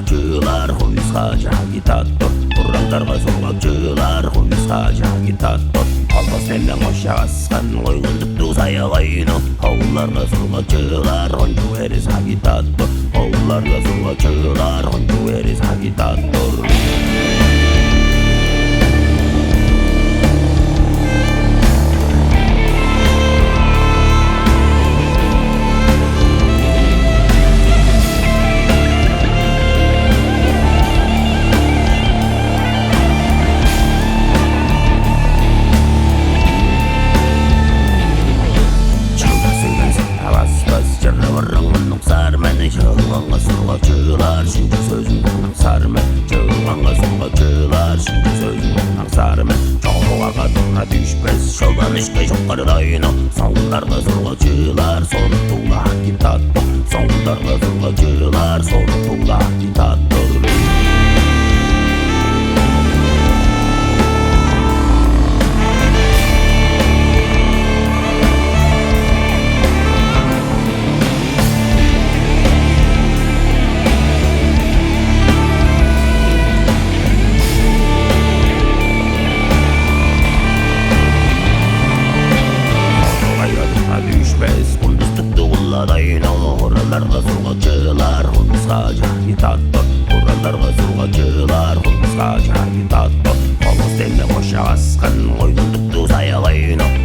сургачылар хуйсгаж агитатор бурандарга сургачылар хуйсгаж агитатор албас эле ошагасган койгондукту саягайно оуларга сургачылар ончу эрис агитатор оуларга сургачылар ончу эрис агитатор Çığırganга сургачылар шинче сөзүң аңсармын Çığırганга сургачылар шинче сөзүң аңсармын Чоңуга кадымна düşпес жолдон ишке жоккордойно Соңдарга сургачылар сонуктууга агитатор Соңдарга сургачылар сонуктууга агитатор Oralarga surgacılar huysgaj agitator Oralarga surgacılar huysgaj agitator Oğuz telle koşa askan koygunduktu sayagayno